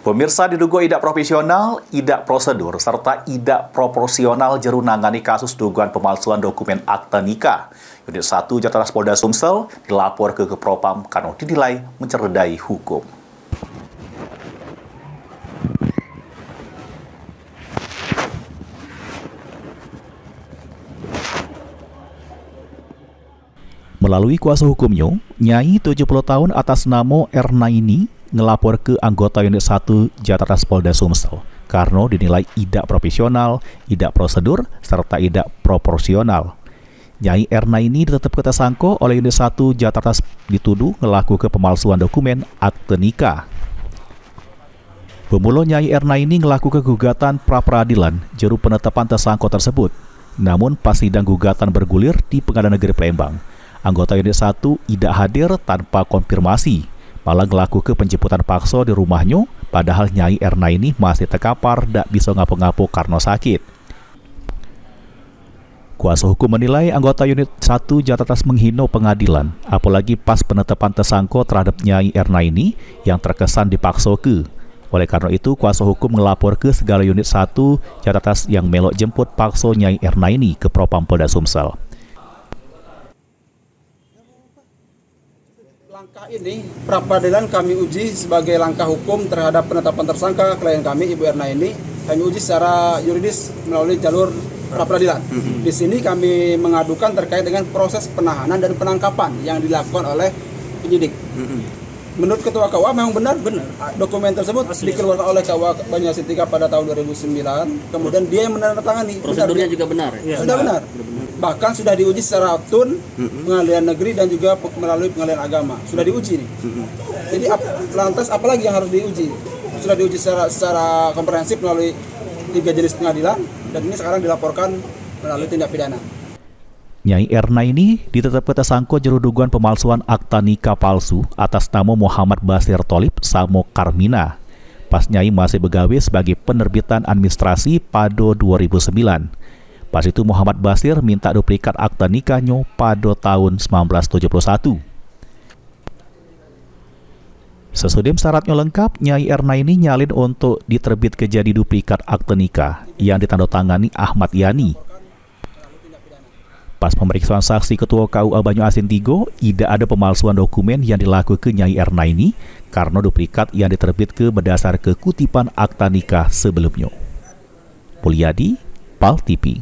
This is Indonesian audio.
Pemirsa, diduga idak profesional, idak prosedur, serta idak proporsional jero nangani kasus dugaan pemalsuan dokumen akta nikah. Unit 1 Jataras Polda Sumsel dilapor ke Propam karena dinilai mencederai hukum. Melalui kuasa hukumnya, Nyai 70 tahun atas nama Ernaini ngelapor ke anggota Unit 1 Jataras Polda Sumsel karena dinilai idak profesional, idak prosedur, serta idak proporsional. Nyai Ernaini ditetapkan tersangka oleh Unit 1 Jataras dituduh ngelakukan pemalsuan dokumen akte nikah. Bermula Nyai Ernaini ngelakukan gugatan pra-peradilan jero penetapan tersangka tersebut. Namun pas sidang gugatan bergulir di Pengadilan Negeri Palembang, anggota Unit 1 tidak hadir tanpa konfirmasi, malah ngelakukan penjemputan paksa di rumahnya, padahal Nyai Ernaini masih terkapar tak bisa ngapo-ngapo karena sakit. Kuasa hukum menilai anggota Unit 1 Jataras menghina pengadilan, apalagi pas penetapan tersangka terhadap Nyai Ernaini yang terkesan dipaksa ke. Oleh karena itu, kuasa hukum ngelapor ke segala Unit 1 Jataras yang melok jemput paksa Nyai Ernaini ke Propam Polda Sumsel. Langkah ini pra-peradilan kami uji sebagai langkah hukum terhadap penetapan tersangka klien kami Ibu Ernaini. Kami uji secara yuridis melalui jalur pra-peradilan. Di sini kami mengadukan terkait dengan proses penahanan dan penangkapan yang dilakukan oleh penyidik. Menurut Ketua KUA memang benar dokumen tersebut dikeluarkan oleh KUA Banyuasin 3 pada tahun 2009. Kemudian dia yang menandatangani. Prosedurnya juga benar. Ya, sudah benar. Bahkan sudah diuji secara tun pengadilan negeri dan juga melalui pengadilan agama. Sudah diuji nih. Jadi lantas apalagi yang harus diuji? Sudah diuji secara komprehensif melalui 3 jenis pengadilan dan ini sekarang dilaporkan melalui tindak pidana. Nyai Ernaini ditetapkan tersangka jero dugaan pemalsuan akta nikah palsu atas nama Muhammad Basir Tholib Samo Karmina. Pas Nyai masih begawe sebagai penerbitan administrasi pada 2009. Pas itu Muhammad Basir minta duplikat akta nikahnya pada tahun 1971. Sesudah syaratnya lengkap, Nyai Ernaini nyalin untuk diterbit ke jadi duplikat akta nikah yang ditandatangani Ahmad Yani. Pas pemeriksaan saksi Ketua KUA Banyuasin 3, tidak ada pemalsuan dokumen yang dilakukan Nyai Ernaini karena duplikat yang diterbit ke berdasar ke kutipan akta nikah sebelumnya. Mulyadi, PAL TV.